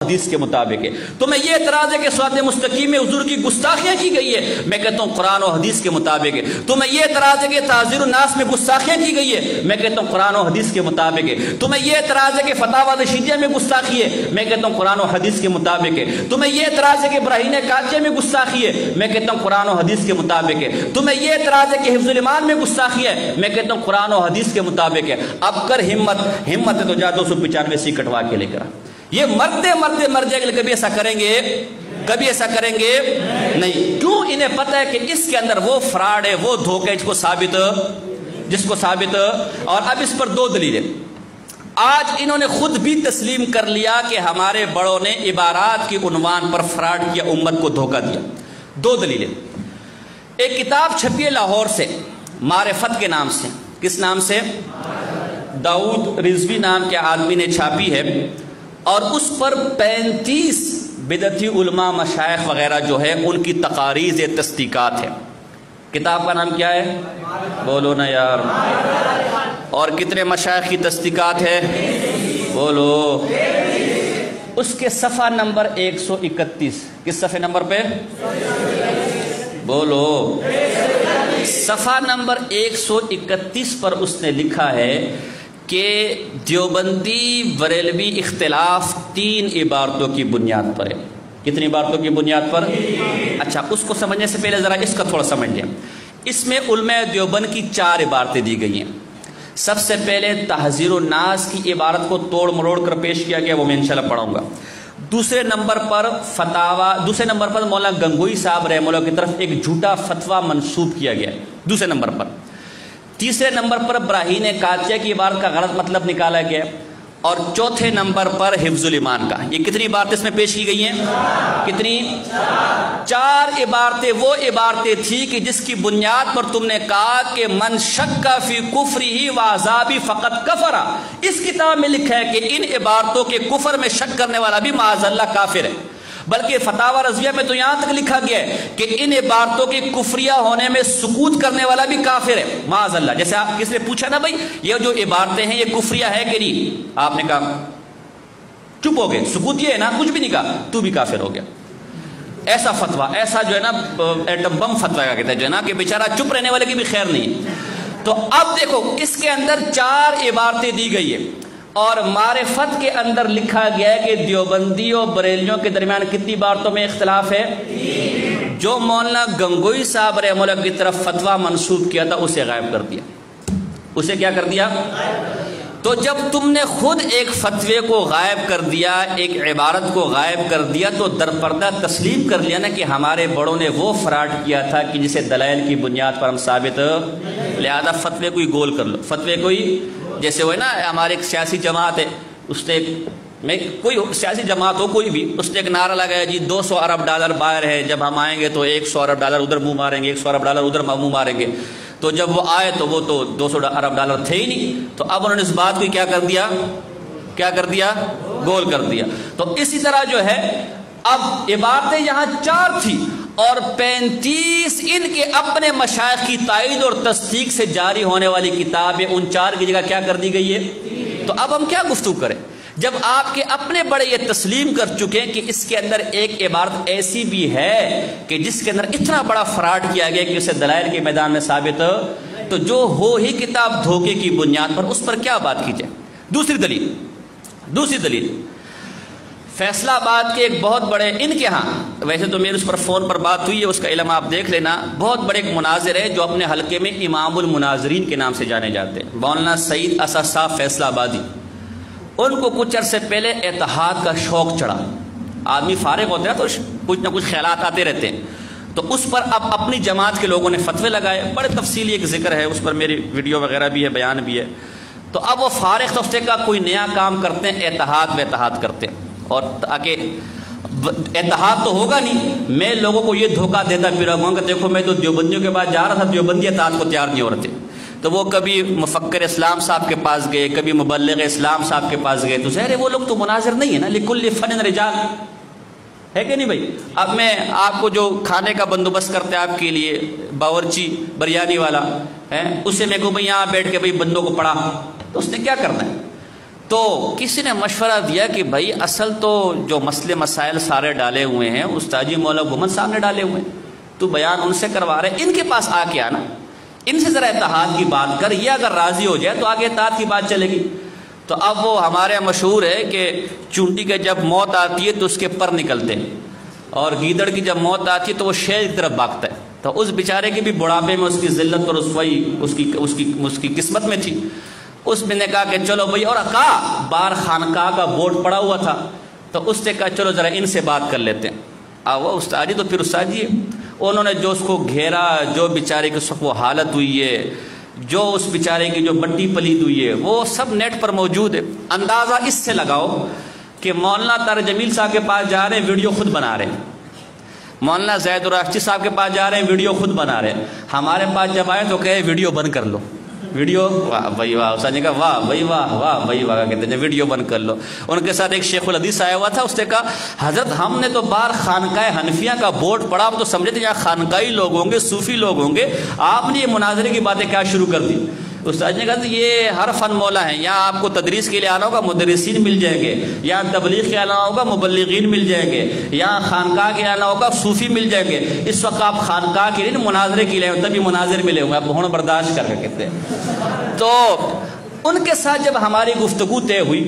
حدیث کے مطابق ہے. تمہیں یہ اعتراض ہے کہ صراط مستقیم میں حضور کی گستاخیاں کی گئی ہے، میں کہتا ہوں قرآن و حدیث کے مطابق ہے. تمہیں یہ اعتراض ہے کہ تعزیر الناس میں گستاخیاں کی گئی ہے، میں کہتا ہوں قرآن و حدیث کے مطابق ہے. تمہیں یہ اعتراض ہے کہ فتاوی رشیدیہ میں گستاخی ہے، میں کہتا ہوں قرآن و حدیث کے مطابق ہے. تمہیں یہ اعتراض ہے کہ براہین قادسیہ میں گستاخی ہے، میں کہتا ہوں قرآن و حدیث کے مطابق ہے. تمہیں یہ اعتراض ہے کہ حفظ الایمان میں گستاخی ہے، میں کہتا ہوں قرآن و حدیث کے مطابق ہے. اب کر ہمت ہے تو جا 295 سی کٹوا کے لے کر. یہ مرتے مر جائے گا، کبھی ایسا کریں گے؟ کبھی ایسا کریں گے نہیں. کیوں؟ انہیں پتہ ہے کہ اس کے اندر وہ فراڈ ہے، وہ دھوکہ جس کو ثابت. اور اب اس پر دو دلیلیں. آج انہوں نے خود بھی تسلیم کر لیا کہ ہمارے بڑوں نے عبارات کی عنوان پر فراڈ کیا، امت کو دھوکہ دیا. دو دلیلیں. ایک کتاب چھپی ہے لاہور سے، معرفت کے نام سے. کس نام سے؟ داؤد رضوی نام کے آدمی نے چھاپی ہے، اور اس پر 35 بدعتی علماء مشائخ وغیرہ جو ہے ان کی تقاریض تصدیقات ہے. کتاب کا نام کیا ہے؟ بولو نا یار. اور کتنے مشائخ کی تصدیقات ہے؟ بولو. اس کے صفحہ نمبر 131. کس صفحے نمبر پہ؟ بولو. صفحہ نمبر 131 پر اس نے لکھا ہے کہ دیوبندی بریلوی اختلاف 3 عبارتوں کی بنیاد پر ہے. کتنی عبارتوں کی بنیاد پر؟ اچھا، اس کو سمجھنے سے پہلے ذرا اس کا تھوڑا سمجھ لیں. اس میں علماء دیوبند کی 4 عبارتیں دی گئی ہیں. سب سے پہلے تحذیر الناس کی عبارت کو توڑ مروڑ کر پیش کیا گیا، وہ میں انشاءاللہ پڑھوں گا. دوسرے نمبر پر مولانا گنگوئی صاحب رحمہ اللہ کی طرف ایک جھوٹا فتویٰ منسوب کیا گیا ہے دوسرے نمبر پر. تیسرے نمبر پر براہین قادسیہ کی عبارت کا غلط مطلب نکالا گیا. اور چوتھے نمبر پر حفظ الایمان کا. یہ کتنی عبارتیں اس میں پیش کی گئی ہیں؟ کتنی؟ 4 عبارتیں. وہ عبارتیں تھی کہ جس کی بنیاد پر تم نے کہا کہ من شک فی کفرہ و عذابہ فقط کفر. اس کتاب میں لکھا ہے کہ ان عبارتوں کے کفر میں شک کرنے والا بھی معاذ اللہ کافر ہے. بلکہ فتاوی رضویہ میں تو یہاں تک لکھا گیا ہے کہ ان عبارتوں کے کفریہ ہونے میں سکوت کرنے والا بھی کافر ہے معاذ اللہ. جیسے آپ کس نے پوچھا نا بھائی یہ جو عبارتیں ہیں یہ کفریہ ہے کہ نہیں، آپ نے کہا چپ ہو گئے، سکوت یہ ہے نا، کچھ بھی نہیں کہا، تو بھی کافر ہو گیا. ایسا فتویٰ، ایسا جو ہے نا ایٹم بم فتویٰ کا کہتا ہے جو ہے نا کہ بیچارہ چپ رہنے والے کی بھی خیر نہیں. تو اب دیکھو اس کے اندر 4 عبارتیں دی گئی ہے، اور معرفت کے اندر لکھا گیا ہے کہ دیوبندی اور بریلیوں کے درمیان کتنی عبارتوں میں اختلاف ہے؟ جو مولانا گنگوئی صاحب رحمہ اللہ کی طرف فتویٰ منسوب کیا تھا اسے غائب کر دیا. اسے کیا کر دیا؟ تو جب تم نے خود ایک فتوے کو غائب کر دیا، ایک عبارت کو غائب کر دیا، تو درپردہ تسلیم کر لیا نا کہ ہمارے بڑوں نے وہ فراڈ کیا تھا کہ جسے دلائل کی بنیاد پر ہم ثابت، لہذا فتوے کوئی گول کر لو. فتوے کوئی جیسے وہ ہے نا، ہمارے ایک سیاسی جماعت ہے، اس نے کوئی سیاسی جماعت ہو کوئی بھی، اس نے ایک نعرہ لگایا جی 200 ارب ڈالر باہر ہے، جب ہم آئیں گے تو 100 ارب ڈالر ادھر منہ ماریں گے، 100 ارب ڈالر ادھر منہ ماریں گے. تو جب وہ آئے تو وہ تو 200 ارب ڈالر تھے ہی نہیں. تو اب انہوں نے اس بات کو کیا کر دیا؟ گول کر دیا. تو اسی طرح جو ہے اب عبارتیں یہاں 4 تھی اور 35 ان کے اپنے مشائخ کی تائید اور تصدیق سے جاری ہونے والی کتابیں ان 4 کی جگہ کیا کر دی گئی ہے. تو اب ہم کیا گفتگو کریں جب آپ کے اپنے بڑے یہ تسلیم کر چکے ہیں کہ اس کے اندر ایک عبارت ایسی بھی ہے کہ جس کے اندر اتنا بڑا فراڈ کیا گیا کہ اسے دلائل کے میدان میں ثابت، تو جو ہو ہی کتاب دھوکے کی بنیاد پر اس پر کیا بات کی جائے. دوسری دلیل فیصلہ آباد کے ایک بہت بڑے ان کے ہاں، ویسے تو میرے اس پر فون پر بات ہوئی ہے، اس کا علم آپ دیکھ لینا، بہت بڑے ایک مناظر ہے جو اپنے حلقے میں امام المناظرین کے نام سے جانے جاتے ہیں، مولانا سعید اسد صاحب فیصلہ آبادی. ان کو کچھ عرصے پہلے اتحاد کا شوق چڑھا. آدمی فارغ ہوتا ہے تو کچھ نہ کچھ خیالات آتے رہتے ہیں. تو اس پر اب اپنی جماعت کے لوگوں نے فتوے لگائے، بڑے تفصیلی ایک ذکر ہے، اس پر میری ویڈیو وغیرہ بھی ہے، بیان بھی ہے. تو اب وہ فارغ ہفتے کا کوئی نیا کام کرتے ہیں، اتحاد کرتے ہیں. اور تاکہ اتحاد تو ہوگا نہیں، میں لوگوں کو یہ دھوکہ دیتا پھر رہوں گا کہ دیکھو میں تو دیوبندیوں کے بعد جا رہا تھا، دیوبندی اتحاد کو تیار نہیں ہو رہے تھے. تو وہ کبھی مفکر اسلام صاحب کے پاس گئے، کبھی مبلغ اسلام صاحب کے پاس گئے. تو ظاہر ہے وہ لوگ تو مناظر نہیں ہے نا، لکل فن رجال ہے کہ نہیں بھائی. اب میں آپ کو جو کھانے کا بندوبست کرتے آپ کے لیے باورچی بریانی والا ہے، اس سے میں کہوں بھائی یہاں بیٹھ کے بھائی بندوں کو پڑھا، تو اس نے کیا کرنا ہے؟ تو کسی نے مشورہ دیا کہ بھائی اصل تو جو مسئلے مسائل سارے ڈالے ہوئے ہیں استاد جی مولا محمد صاحب نے ڈالے ہوئے ہیں، تو بیان ان سے کروا رہے، ان کے پاس آ کے آنا، ان سے ذرا اتحاد کی بات کر، یہ اگر راضی ہو جائے تو آگے اتحاد کی بات چلے گی۔ تو اب وہ ہمارے مشہور ہے کہ چونٹی کے جب موت آتی ہے تو اس کے پر نکلتے ہیں، اور گیدڑ کی جب موت آتی ہے تو وہ شیر کی طرف بھاگتا ہے۔ تو اس بیچارے کی بھی بڑھاپے میں اس کی ذلت اور رسوائی اس کی قسمت میں تھی۔ اس نے کہا کہ چلو بھائی، اور کہا بار خانقاہ کا بورڈ پڑا ہوا تھا، تو اس نے کہا چلو ذرا ان سے بات کر لیتے ہیں۔ وہ استاد جی تو پھر استاد جی انہوں نے جو اس کو گھیرا، جو بیچارے کی وہ حالت ہوئی ہے، جو اس بیچارے کی جو مٹی پلید ہوئی ہے، وہ سب نیٹ پر موجود ہے۔ اندازہ اس سے لگاؤ کہ مولانا طارق جمیل صاحب کے پاس جا رہے ہیں، ویڈیو خود بنا رہے ہیں، مولانا زید الراشدی صاحب کے پاس جا رہے ہیں، ویڈیو خود بنا رہے ہیں۔ ہمارے پاس جب آئے تو کہے ویڈیو بند کر لو، ویڈیو واہ بھائی واہ، استاد نے کہا واہ بھائی واہ، واہ بھائی واہ کہتے ہیں ویڈیو بند کر لو۔ ان کے ساتھ ایک شیخ الحدیث آیا ہوا تھا، اس نے کہا حضرت ہم نے تو بار خانقاہ حنفیہ کا بورڈ پڑا، ہم تو سمجھے تھے یہاں خانقاہی لوگ ہوں گے، صوفی لوگ ہوں گے، آپ نے یہ مناظرے کی باتیں کیا شروع کر دی؟ استاد نے کہا یہ ہر فن مولا ہے، یہاں آپ کو تدریس کے لیے آنا ہوگا مدرسین مل جائیں گے، یہاں تبلیغ کے آنا ہوگا مبلغین مل جائیں گے، یہاں خانقاہ کے آنا ہوگا صوفی مل جائیں گے۔ اس وقت آپ خانقاہ کے لیے مناظرے کے لیے تبھی مناظر ملے ہوں گے، آپ ہوں برداشت کر کے کہتے ہیں۔ تو ان کے ساتھ جب ہماری گفتگو طے ہوئی،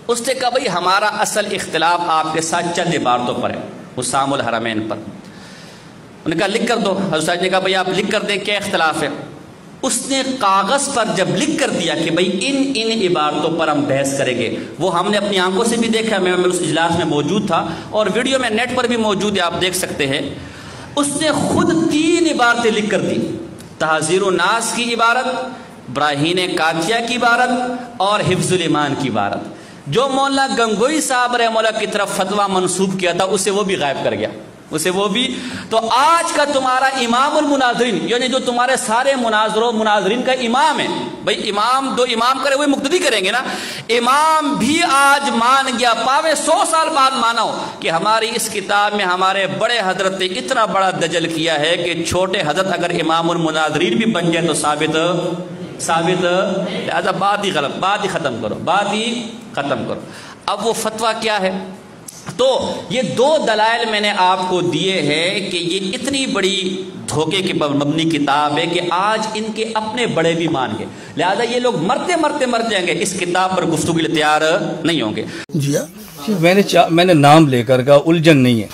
اس نے کہا بھائی ہمارا اصل اختلاف آپ کے ساتھ چند عبارتوں پر ہے، حسام الحرمین پر۔ انہوں نے کہا لکھ کر دو۔ حضرت نے کہا بھائی آپ لکھ کر دیں کیا اختلاف ہے۔ اس نے کاغذ پر جب لکھ کر دیا کہ بھئی ان عبارتوں پر ہم بحث کریں گے، وہ ہم نے اپنی آنکھوں سے بھی دیکھا، میں اس اجلاس میں موجود تھا، اور ویڈیو میں نیٹ پر بھی موجود ہے، آپ دیکھ سکتے ہیں۔ اس نے خود 3 عبارتیں لکھ کر دی، تحذیر الناس کی عبارت، براہین قادسیہ کی عبارت، اور حفظ الایمان کی عبارت۔ جو مولانا گنگوئی صاحب رحمہ اللہ کی طرف فتویٰ منسوب کیا تھا اسے وہ بھی غائب کر گیا، اسے وہ بھی۔ تو آج کا تمہارا امام المناظرین، یعنی جو تمہارے سارے مناظروں مناظرین کا امام ہے، بھئی امام دو امام کرے ہوئے مقتدی کریں گے نا، امام بھی آج مان گیا، پاوے 100 سال بعد مانا ہو کہ ہماری اس کتاب میں ہمارے بڑے حضرت نے اتنا بڑا دجل کیا ہے کہ چھوٹے حضرت اگر امام المناظرین بھی بن جائے تو ثابت، لہذا بات ہی غلط، بات ہی ختم کرو، بات ہی ختم کرو۔ اب وہ فتویٰ کیا ہے؟ تو یہ 2 دلائل میں نے آپ کو دیے ہیں کہ یہ اتنی بڑی دھوکے کے پر مبنی کتاب ہے کہ آج ان کے اپنے بڑے بھی مان گئے، لہذا یہ لوگ مرتے مرتے مر جائیں گے، اس کتاب پر گفتگو کے لیے تیار نہیں ہوں گے۔ جی میں نے نام لے کر کہا الجھن نہیں ہے،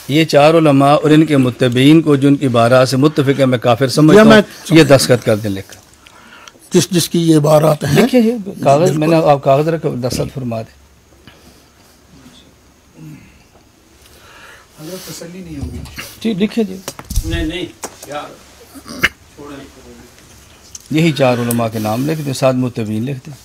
یہ 4 علماء اور ان کے متبعین کو جو ان کی بارہ سے متفق ہے میں کافر سمجھتا ہوں، یہ دستخط کر دیں لکھ جس کی یہ عبارات ہیں لکھیں، یہ کاغذ میں نے آپ کاغذ رکھے دستخط فرما دیں۔ تسلی نہیں ہوگی جی لکھیں جی، نہیں یہی 4 علماء کے نام لکھ دیں، 7 متبعین لکھ دیں۔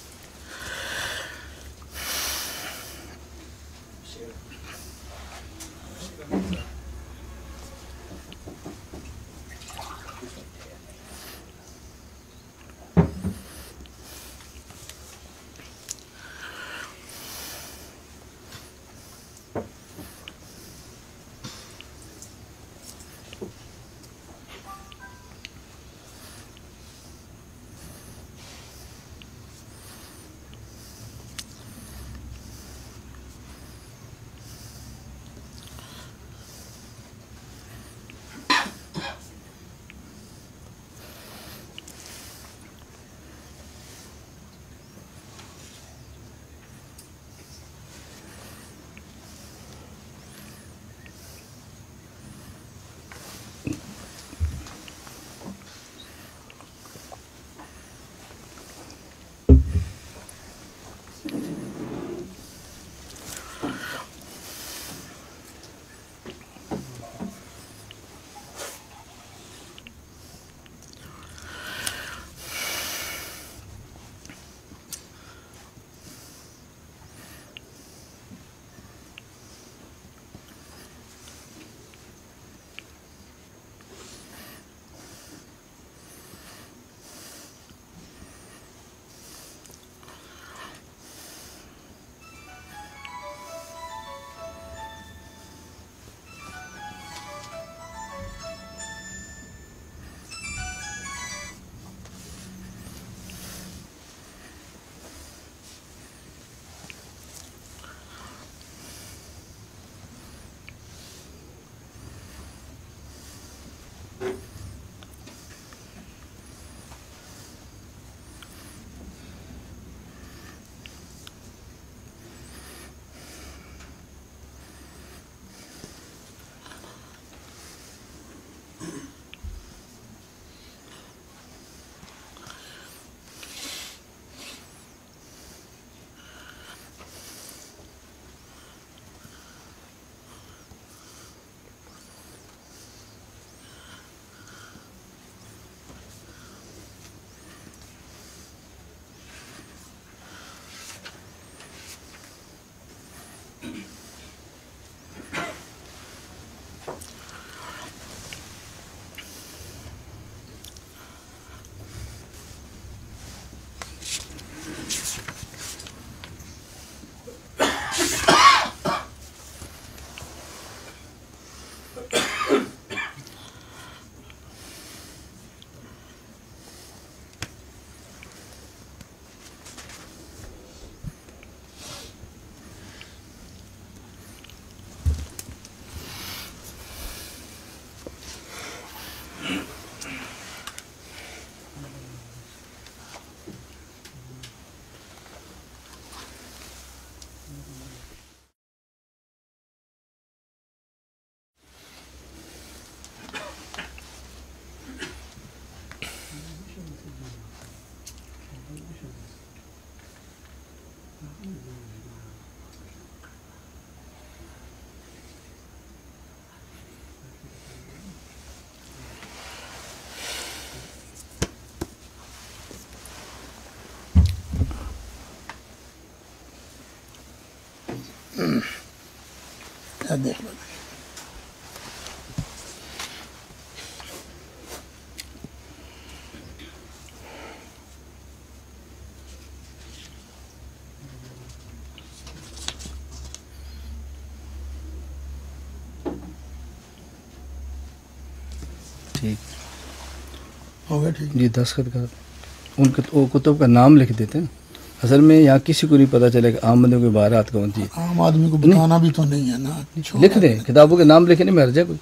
دیکھ لو. ٹھیک ہو گیا ٹھیک. جی دستخط کر ان کتب کا نام لکھ دیتے ہیں. اصل میں یہاں کسی کو نہیں پتہ چلے کہ عام بندوں کے عبارات کون سی عام آدمی کو بتانا بھی تو نہیں ہے نا. لکھ دیں کتابوں کے نام لکھنے میں حرج ہے کوئی؟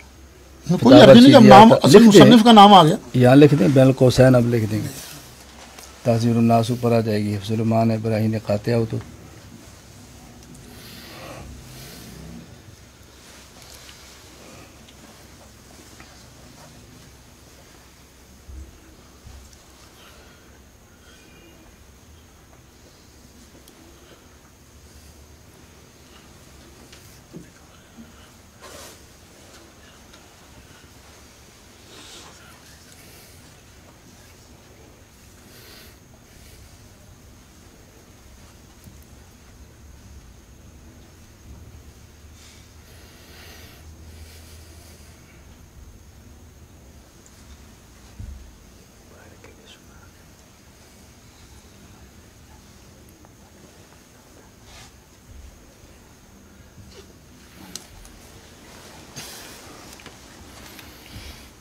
کوئی حرج نہیں جب نام اصل مصنف کا نام آ گیا. یہاں لکھ دیں بین القوسین اب لکھ دیں گے. تحذیر الناس اوپر آ جائے گی. حفظ المان ابراہیم قاطع ہو تو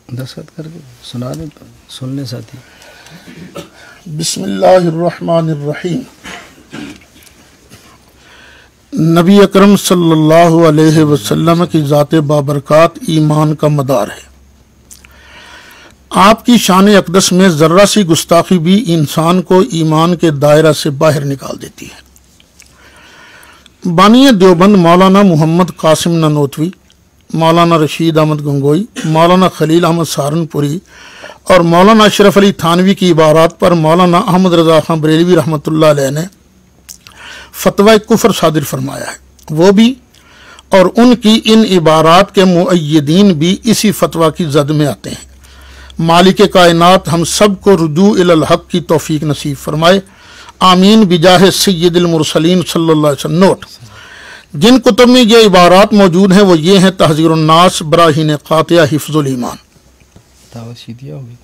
دستخط کر کے سنا دیں سن لیں ساتھی. بسم اللہ الرحمن الرحیم. نبی اکرم صلی اللہ علیہ وسلم کی ذات بابرکات ایمان کا مدار ہے. آپ کی شان اقدس میں ذرہ سی گستاخی بھی انسان کو ایمان کے دائرہ سے باہر نکال دیتی ہے. بانی دیوبند مولانا محمد قاسم نانوتوی، مولانا رشید احمد گنگوئی، مولانا خلیل احمد سہارنپوری اور مولانا اشرف علی تھانوی کی عبارات پر مولانا احمد رضا خان بریلوی رحمۃ اللہ علیہ نے فتویٰ کفر صادر فرمایا ہے. وہ بھی اور ان کی ان عبارات کے مؤیدین بھی اسی فتویٰ کی زد میں آتے ہیں. مالک کائنات ہم سب کو رجوع الی الحق کی توفیق نصیب فرمائے. آمین بجاہ سید المرسلین صلی اللہ علیہ وسلم. نوٹ: جن کتب میں یہ عبارات موجود ہیں وہ یہ ہیں: تحذیر الناس، براہین قاطعہ، حفظ الایمان. دعوت شیدیہ ہوگی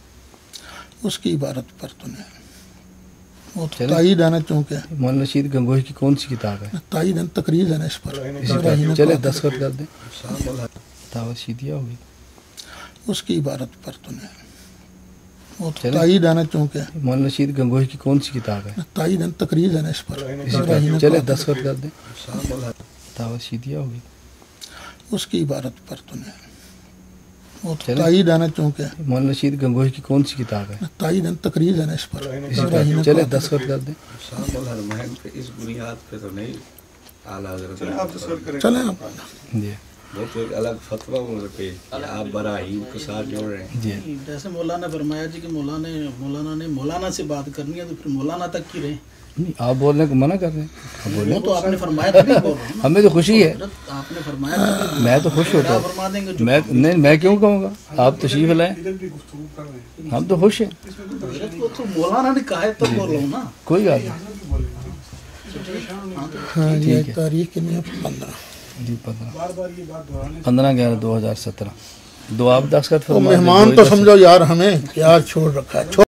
اس کی عبارت پر تو نہیں، وہ تو تائید ہے نا. چونکہ مولانا رشید گنگوئی کی کون سی کتاب ہے؟ تائید ہے، تقریر ہے نا اس پر. چلے دستخط کر دیں. دعوت شیدیہ ہوگی اس کی عبارت پر تو نہیں، وہ تو تائید ہے نا. چونکہ مولانا رشید گنگوئی کی کون سی کتاب ہے؟ تائید ہے، تقریر ہے نا اس پر. چلے دستخط کر دیں. دعوت شیدیہ ہوگی اس کی عبارت پر تو نہیں، وہ تو تائید ہے نا. چونکہ مولانا رشید گنگوئی کی کون سی کتاب ہے؟ تائید ہے، تقریر ہے نا اس پر. چلے دستخط کر دیں. اس بنیاد پہ تو نہیں اعلیٰ حضرت چلیں آپ. جی وہ تو ایک الگ فتویٰ پہ آپ براہیم کے ساتھ جوڑ رہے ہیں. جی جیسے مولانا نے فرمایا جی کہ مولانا نے مولانا سے بات کرنی ہے تو پھر مولانا تک کی رہے. نہیں آپ بولنے کو منع کر رہے ہیں. وہ تو آپ نے فرمایا تھا. ہمیں تو خوشی ہے. آپ نے فرمایا تھا. میں تو خوش ہوتا فرما دیں گے. ہوں. میں کیوں کہوں گا؟ آپ تشریف لائیں. ہم تو خوش ہیں. وہ تو مولانا نے کہا ہے تو بول رہا ہوں نا. کوئی بات نہیں. ہاں یہ تاریخ نہیں ہے 15 جی 15/11/2017. دو آپ دستخط فرما دیں. مہمان تو سمجھو یار ہمیں کیا چھوڑ رکھا ہے.